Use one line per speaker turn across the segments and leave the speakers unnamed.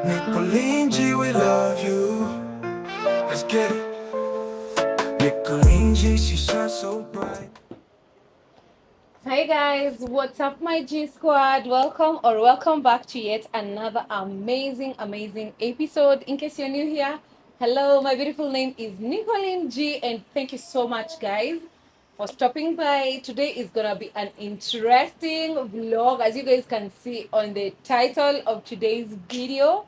Nicolinji, we love you. Let's get it. Nicolinji, she shines so bright.
Hi guys, what's up my G squad? Welcome back to yet another amazing episode. In case you're new here, hello, my beautiful name is Nicolene G, and thank you so much guys for stopping by. Today is gonna be an interesting vlog, as you guys can see on the title of today's video.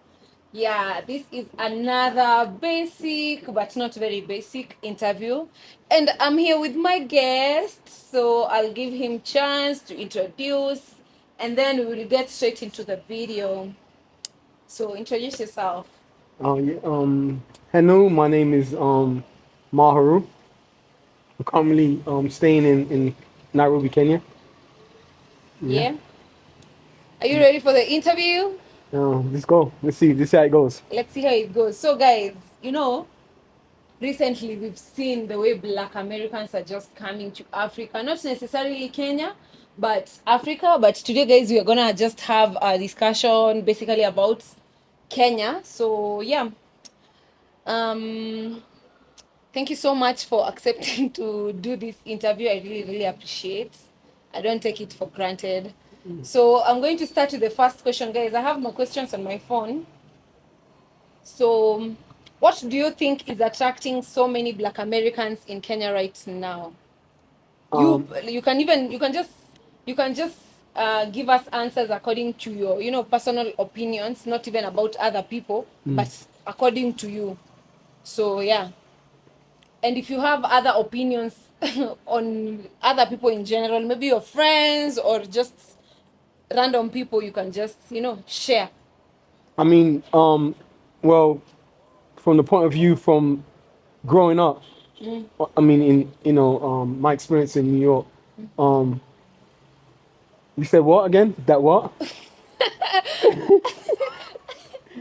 Yeah, this is another basic but not very basic interview, and I'm here with my guest, so I'll give him chance to introduce and then we will get straight into the video. So introduce yourself.
Hello, my name is Maharu. I'm currently staying in Nairobi, Kenya.
Yeah, are you ready for the interview?
Let's go. Let's see how it goes.
Let's see how it goes. So guys, recently we've seen the way Black Americans are just coming to Africa, not necessarily Kenya, but Africa. But today guys, we are gonna just have a discussion basically about Kenya. So yeah, thank you so much for accepting to do this interview. I really appreciate. I don't take it for granted. So I'm going to start with the first question, guys. I have more questions on my phone. So what do you think is attracting so many Black Americans in Kenya right now? You can just give us answers according to your personal opinions, not even about other people, but according to you. So yeah, and if you have other opinions on other people in general, maybe your friends or just random people, you can just share.
I mean, well, from the point of view from growing up, I mean, my experience in New York. You said what again? That what?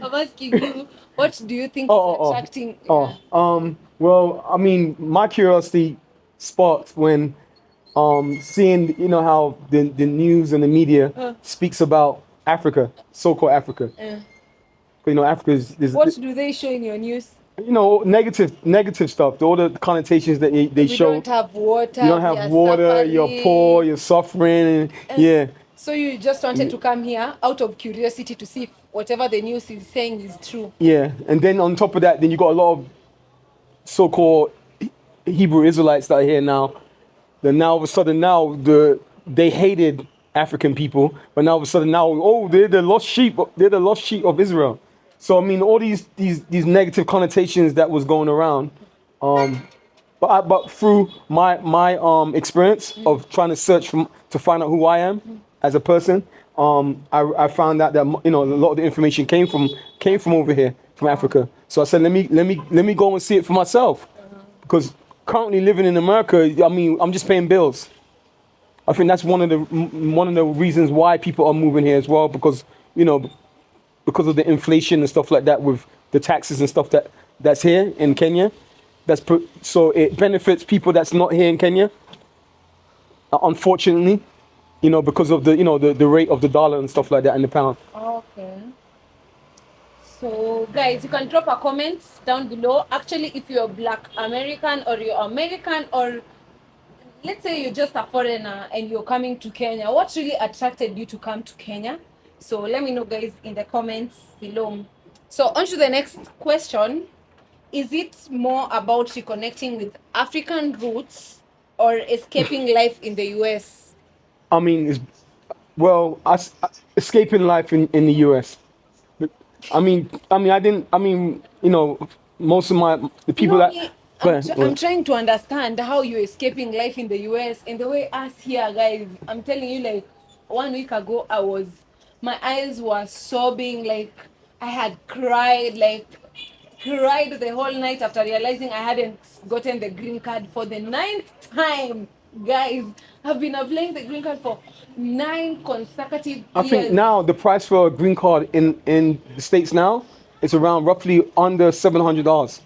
I'm asking you, what do you think is attracting?
Well, I mean, my curiosity sparked when seeing how the news and the media speaks about Africa, so-called Africa. Africa is
What do they show in your news?
negative stuff. All the connotations that they show.
You don't have water.
You don't have water.
Suffering.
You're poor. You're suffering. Yeah.
So you just wanted to come here out of curiosity to see if whatever the news is saying is true.
Yeah, and then on top of that, then you got a lot of so-called Hebrew Israelites that are here now. Then now all of a sudden they hated African people, but now all of a sudden they're the lost sheep. They're the lost sheep of Israel. So I mean all these negative connotations that was going around. But through my experience of trying to search to find out who I am as a person, I found out that a lot of the information came from over here, from Africa. So I said, let me go and see it for myself, because currently living in America, I mean, I'm just paying bills. I think that's one of the reasons why people are moving here as well, because because of the inflation and stuff like that, with the taxes and stuff that's here in Kenya. So it benefits people that's not here in Kenya, unfortunately, because of the rate of the dollar and stuff like that and the pound.
Okay. So guys, you can drop a comment down below. Actually, if you're Black American or you're American, or let's say you're just a foreigner and you're coming to Kenya, what really attracted you to come to Kenya? So let me know guys in the comments below. So on to the next question. Is it more about reconnecting with African roots or escaping life in the US?
I mean, escaping life in the US. Most of the people
I'm trying to understand how you're escaping life in the US, and the way us here, guys. I'm telling you, like 1 week ago, my eyes were sobbing, like I had cried the whole night after realizing I hadn't gotten the green card for the 9th time. Guys, I've been applying the green card for 9 consecutive years.
I think now the price for a green card in the States now is around roughly under $700.
Us,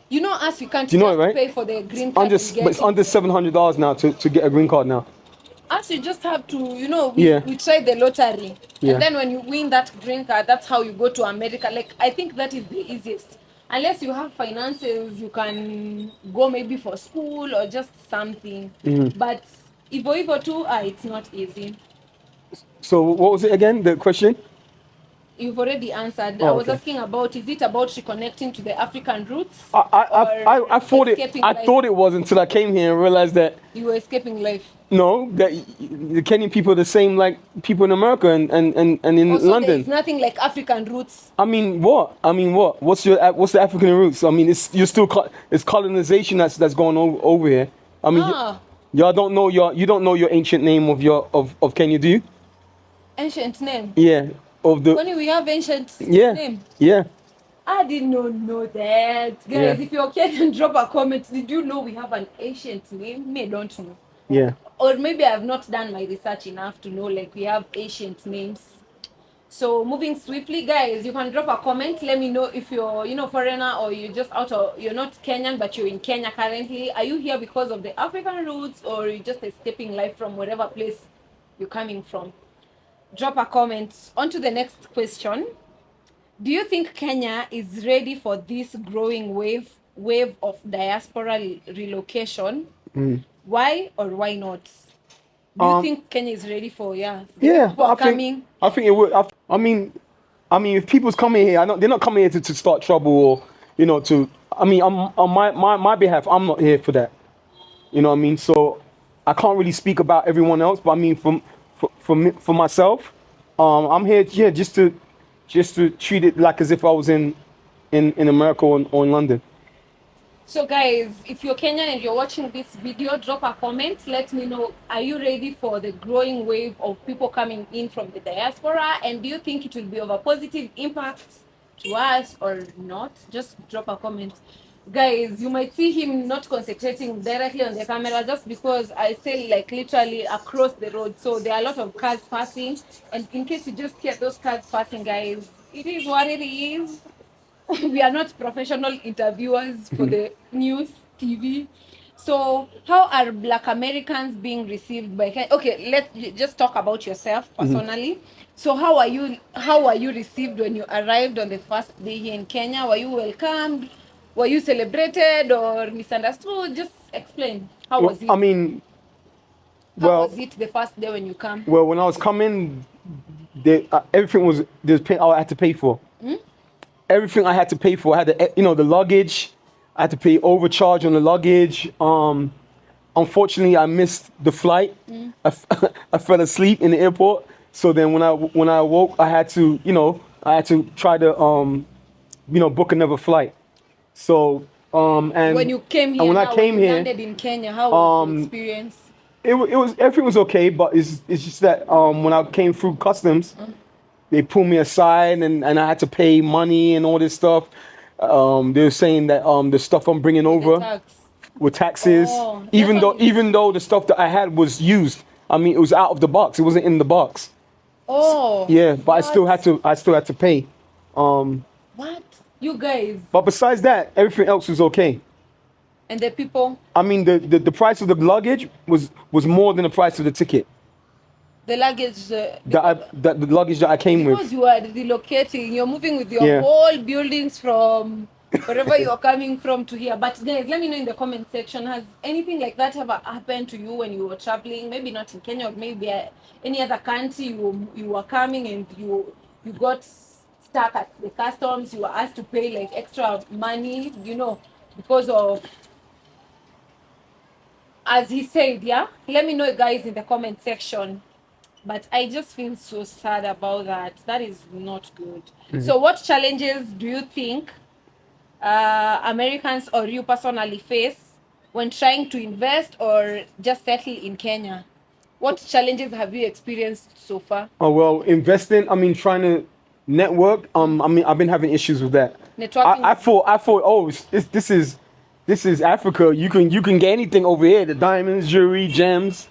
we can't
right?
pay for the green card.
But it's under $700 now to get a green card now.
Us, you just have to,
Yeah.
we try the lottery.
Yeah.
And then when you win that green card, that's how you go to America. Like, I think that is the easiest. Unless you have finances, you can go maybe for school or just something. But Ivo too, it's not easy.
So what was it again? The question?
You've already answered.
Oh,
I was
okay.
asking about, is it about reconnecting to the African roots?
I thought it.
escaping
I
life?
thought it was until I came here and realized that
You were escaping life.
no, that the Kenyan people are the same like people in America and in
Also, there
London.
is nothing like African roots.
I mean, what? What's the African roots? I mean, it's colonization that's going over here. I mean, y'all don't know you don't know your ancient name of Kenya, do you?
Ancient name.
Yeah, of the
Only we have ancient
yeah
name.
yeah.
I did not know that. Guys,
Yeah.
if you're Kenyan, drop a comment. Did you know we have an ancient name? Me, I don't know.
Yeah.
Or maybe I have not done my research enough to know like we have ancient names. So moving swiftly, guys, you can drop a comment. Let me know if you're, foreigner or you're just you're not Kenyan, but you're in Kenya currently. Are you here because of the African roots or you're just escaping life from whatever place you're coming from? Drop a comment. On to the next question. Do you think Kenya is ready for this growing wave of diaspora relocation? Why or why not? Do you think Kenya is ready for the people are coming?
I think it would. I mean, if people's coming here, they're not coming here to start trouble or to. I mean, on my behalf, I'm not here for that. You know what I mean? So I can't really speak about everyone else, but I mean, for myself, I'm here, just to treat it like as if I was in America or in London.
So guys, if you're Kenyan and you're watching this video, drop a comment. Let me know, are you ready for the growing wave of people coming in from the diaspora? And do you think it will be of a positive impact to us or not? Just drop a comment. Guys, you might see him not concentrating directly on the camera just because I stay like literally across the road. So there are a lot of cars passing. And in case you just hear those cars passing, guys, it is what it is. We are not professional interviewers for the news TV. So how are Black Americans being received by Kenya? Okay, let's just talk about yourself personally. So how are you received when you arrived on the first day here in Kenya? Were you welcomed? Were you celebrated or misunderstood? Just explain. How was it?
I mean,
how was it the first day when you come?
Well, when I was coming, everything was I had to pay for. Everything I had to pay for. I had to, the luggage. I had to pay overcharge on the luggage. Unfortunately, I missed the flight. I fell asleep in the airport. So then when I woke, I had to try to book another flight. So and
when you came here,
and when I came here,
landed in Kenya, how was the experience?
It was everything was okay, but it's just that when I came through customs, they pulled me aside and I had to pay money and all this stuff. They were saying that the stuff I'm bringing over with taxes, even though the stuff that I had was used. I mean, it was out of the box. It wasn't in the box.
Oh.
Yeah, but I still had to pay.
What? You guys?
But besides that, everything else was okay.
And the people?
I mean, the price of the luggage was more than the price of the ticket.
The luggage,
the luggage that I came with.
Because you are relocating, you're moving with your whole buildings from wherever you're coming from to here. But guys, let me know in the comment section, has anything like that ever happened to you when you were traveling? Maybe not in Kenya, or maybe any other country. You were coming and you got stuck at the customs. You were asked to pay like extra money, because of, as he said. Let me know, guys, in the comment section. But I just feel so sad about that. That is not good. So what challenges do you think Americans or you personally face when trying to invest or just settle in Kenya? What challenges have you experienced so far?
Oh, well, investing, I mean, trying to network, I mean, I've been having issues with that.
Networking?
I thought, oh, this is Africa. You can get anything over here, the diamonds, jewelry, gems.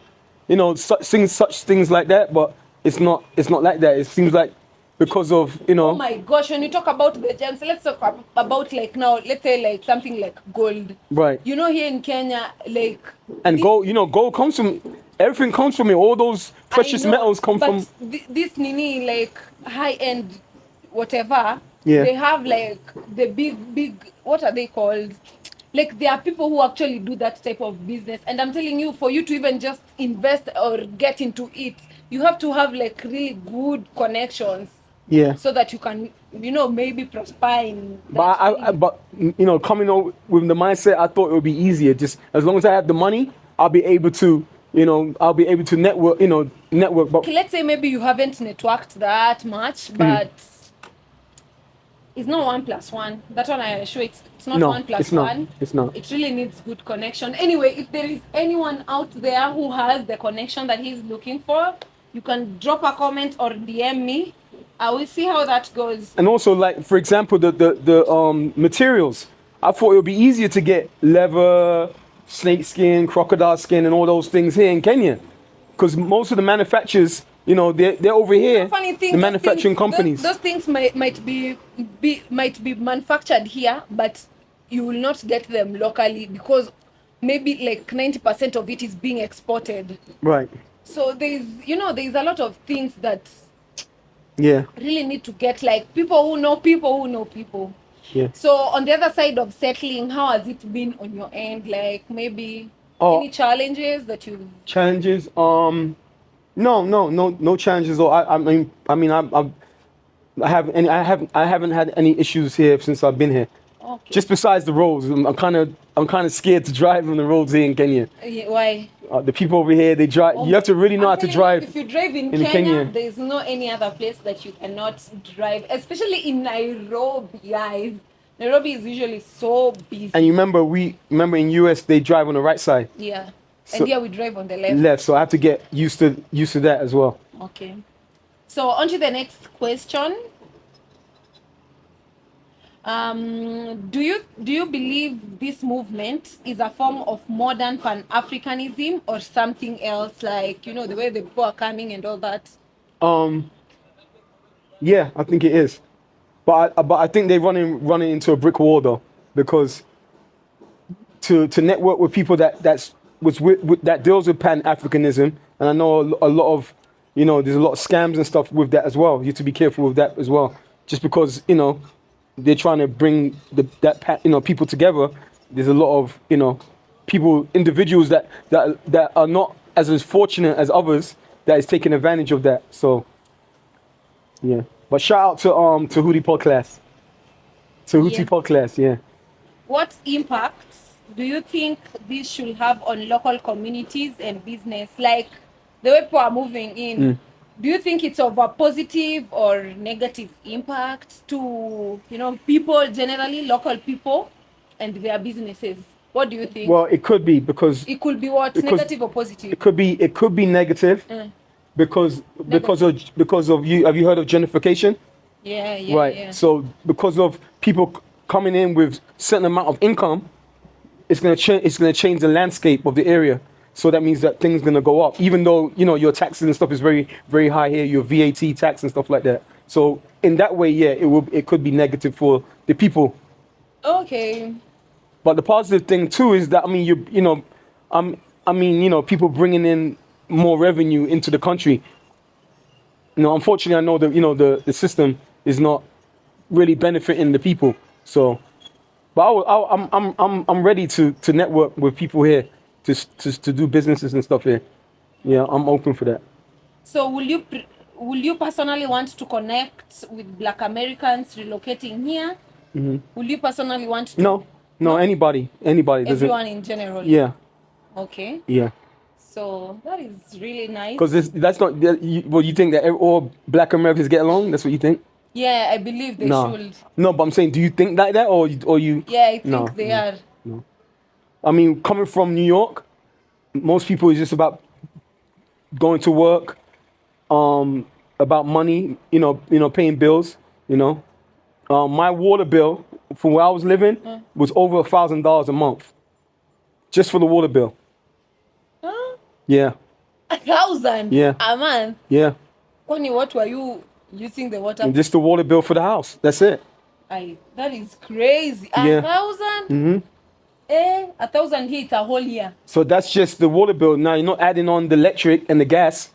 Such things like that, but it's not like that. It seems like because of,
Oh my gosh, when you talk about the gems, let's talk about like now, let's say like something like gold.
Right.
Here in Kenya, like...
And gold, gold comes from Everything comes from it. All those precious
I know,
metals come
but
from.
this nini like high end whatever.
Yeah.
They have like the big what are they called? Like there are people who actually do that type of business, and I'm telling you, for you to even just invest or get into it, you have to have like really good connections.
Yeah.
So that you can, maybe prosper in that
But coming on with the mindset, I thought it would be easier. Just as long as I have the money, I'll be able to, network. Network. But
Okay, let's say maybe you haven't networked that much, but it's not 1+1. That one I assure it's not
no,
1+1.
it's not. It's not.
It really needs good connection. Anyway, if there is anyone out there who has the connection that he's looking for, you can drop a comment or DM me. I will see how that goes.
And also, like for example, the materials. I thought it would be easier to get leather, snake skin, crocodile skin, and all those things here in Kenya, because most of the manufacturers, they're over here.
Funny thing,
the manufacturing companies.
Those things might be manufactured here, but you will not get them locally because maybe like 90% of it is being exported.
Right.
So there's a lot of things that
Yeah.
really need to get like people who know people who know people.
Yeah.
So on the other side of settling, how has it been on your end? Like maybe any challenges that you
Challenges? No challenges. Or I haven't had any issues here since I've been here.
Okay.
Just besides the roads, I'm kind of scared to drive on the roads here in Kenya.
Yeah, why?
The people over here, they drive. You have to really know how to drive.
If you drive in Kenya, there's no any other place that you cannot drive, especially in Nairobi, guys. Nairobi is usually so busy.
And you remember in US they drive on the right side.
Yeah.
So,
and here we drive on the left.
Left, so I have to get used to that as well.
Okay. So on to the next question. Do you believe this movement is a form of modern Pan-Africanism or something else, like the way the people are coming and all that?
Yeah, I think it is, but I think they're running into a brick wall though, because to network with people that deals with Pan-Africanism, and I know a lot of there's a lot of scams and stuff with that as well. You have to be careful with that as well, just because they're trying to bring people together. There's a lot of individuals that are not as fortunate as others that is taking advantage of that. So yeah, but shout out to Hootie Podcast, Podcast. Yeah.
What impacts do you think this should have on local communities and business, like the way people are moving in? Do you think it's of a positive or negative impact to people generally, local people and their businesses? What do you think?
Well, it could be, because
it could be what, negative or positive?
It could be negative, because of you. Have you heard of gentrification?
Yeah.
Right.
Yeah.
So because of people coming in with certain amount of income, it's gonna change the landscape of the area. So that means that things gonna go up, even though your taxes and stuff is very, very high here, your VAT tax and stuff like that. So in that way, yeah, it could be negative for the people.
Okay.
But the positive thing too is that people bringing in more revenue into the country. Unfortunately, I know that the system is not really benefiting the people. So, but I'm ready to network with people here. To do businesses and stuff here. Yeah, I'm open for that. So
will you personally want to connect with Black Americans relocating here? Mm-hmm. Will you personally want to?
No, anybody.
Everyone in general.
Yeah.
Okay.
Yeah.
So that is really nice.
Because that's not. You think that all Black Americans get along? That's what you think?
Yeah, I believe they should.
No, but I'm saying, do you think like that, or you?
Yeah, I think they are.
No. I mean, coming from New York, most people is just about going to work, about money, paying bills, My water bill from where I was living was over $1,000 a month, just for the water bill.
Huh?
Yeah.
1,000?
Yeah.
A month?
Yeah.
Kwani, what were you using the water?
Just the water bill for the house. That's it.
That is crazy.
Yeah.
1,000?
Mm-hmm.
1,000 here, it's a whole year.
So that's just the water bill. Now you're not adding on the electric and the gas.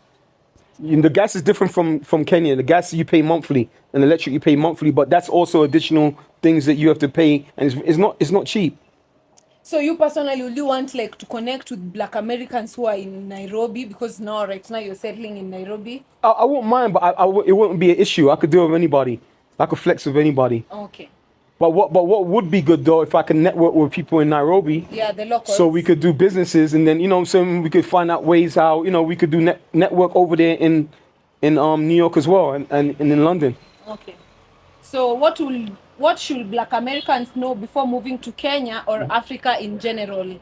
The gas is different from Kenya. The gas you pay monthly, and the electric you pay monthly. But that's also additional things that you have to pay, and it's not cheap.
So you personally, would you want like to connect with Black Americans who are in Nairobi, because right now you're settling in Nairobi?
I wouldn't mind, but it wouldn't be an issue. I could deal with anybody. I could flex with anybody.
Okay.
But what would be good though, if I can network with people in Nairobi,
Yeah, the locals.
so we could do businesses, and then what I'm saying, we could find out ways how we could do network over there in New York as well, and in London.
Okay. So what should Black Americans know before moving to Kenya or Africa in general?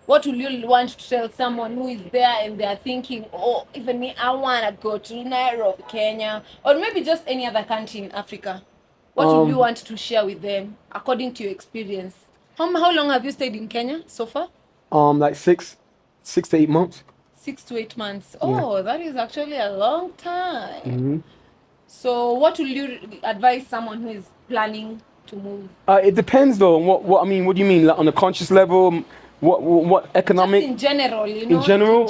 What will you want to tell someone who is there and they are thinking, oh, even me, I want to go to Nairobi, Kenya, or maybe just any other country in Africa? What will you want to share with them according to your experience? How long have you stayed in Kenya so far?
Like 6 to 8 months.
6 to 8 months. Oh, that is actually a long time. So what will you advise someone who is planning to move?
It depends though. What I mean, what do you mean? Like on a conscious level? What economic?
Just in general,
In general,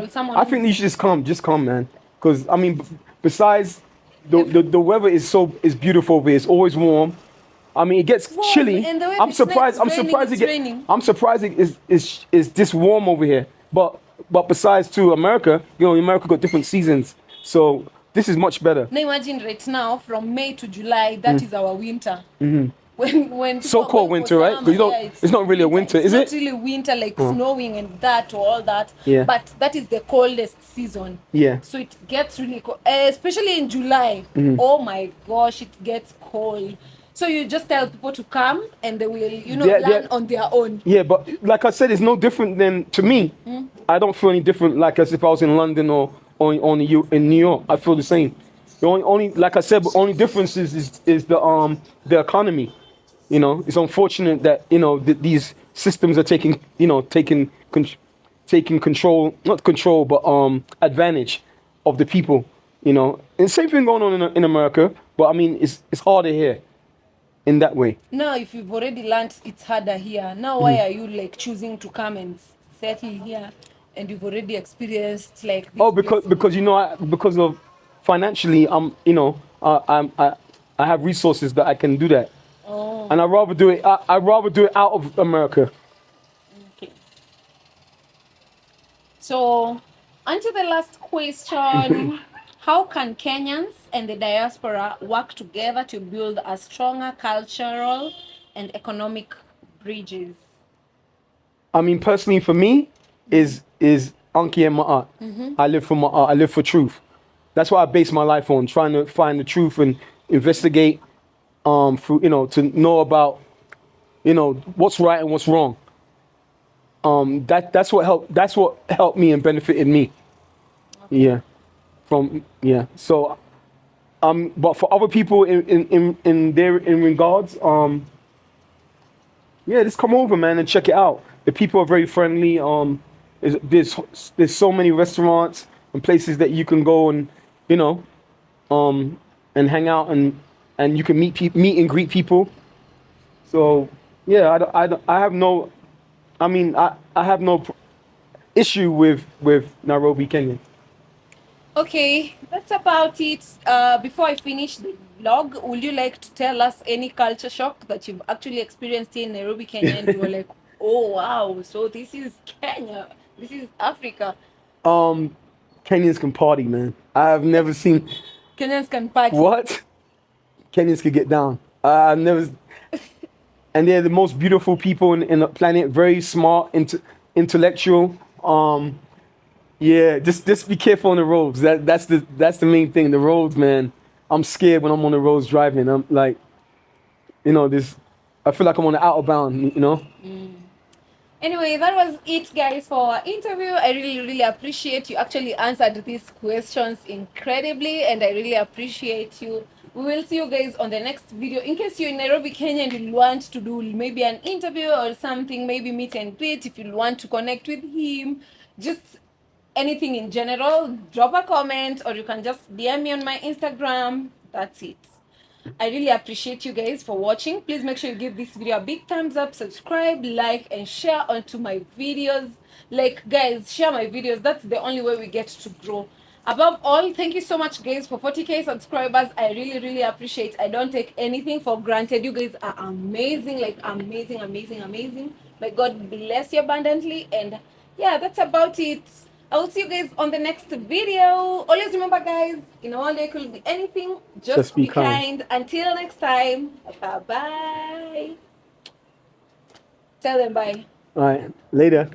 someone
I think you should just come, man. Because I mean, besides the weather is beautiful over here. It's always warm. I mean, it gets chilly.
And the way
I'm surprised.
raining.
I'm surprised it is this warm over here. But besides to America, America got different seasons, so this is much better.
Now imagine right now from May to July, that is our winter. When
So-called winter, right? It's not really a winter, is it?
It's not really winter, like snowing and that or all that.
Yeah.
But that is the coldest season.
Yeah.
So it gets really cold, especially in July. Oh my gosh, it gets cold. So you just tell people to come and they will, plan on their own.
Yeah, but like I said, it's no different than, to me, I don't feel any different like as if I was in London or in New York. I feel the same. The only like I said, but only difference is the economy. It's unfortunate that these systems are taking control, not control, but advantage of the people. And same thing going on in America, but I mean it's harder here in that way.
Now, if you've already learned it's harder here, now why are you like choosing to come and settle here, and you've already experienced like this?
Oh, because because of financially, I have resources that I can do that.
Oh.
And I'd rather do it. I'd rather do it out of America.
Okay. So, on to the last question. How can Kenyans and the diaspora work together to build a stronger cultural and economic bridges?
I mean, personally, for me, is Anki and my art. I live for my art. I live for truth. That's what I base my life on, trying to find the truth and investigate. Through to know about what's right and what's wrong. That's what helped me and benefited me. Okay. So but for other people in regards, just come over, man, and check it out. The people are very friendly. There's so many restaurants and places that you can go and and hang out and you can meet and greet people. So I have no issue with Nairobi, Kenya.
Okay, that's about it. Before I finish the vlog, would you like to tell us any culture shock that you've actually experienced in Nairobi, Kenya, and you were like, oh wow, so this is Kenya, this is Africa?
Kenyans can party, man. I've never seen
Kenyans can party.
What? Kenyans could get down. I've never, and they're the most beautiful people in the planet. Very smart, intellectual. Just be careful on the roads. That's the main thing. The roads, man. I'm scared when I'm on the roads driving. I'm like, I feel like I'm on the outbound.
Anyway, that was it, guys, for our interview. I really, really appreciate you actually answered these questions incredibly, and I really appreciate you. We will see you guys on the next video. In case you're in Nairobi, Kenya, and you want to do maybe an interview or something, maybe meet and greet, if you want to connect with him, just anything in general, drop a comment, or you can just DM me on my Instagram. That's it. I really appreciate you guys for watching. Please make sure you give this video a big thumbs up, subscribe, like, and share onto my videos. Like, guys, share my videos. That's the only way we get to grow. Above all, thank you so much, guys, for 40k subscribers. I really, really appreciate. I don't take anything for granted. You guys are amazing, like amazing, amazing, amazing. May God bless you abundantly. And yeah, that's about it. I will see you guys on the next video. Always remember, guys, in one day could be anything. Just
be
be
kind.
kind. Until next time. Bye bye. Tell them bye.
All right, later.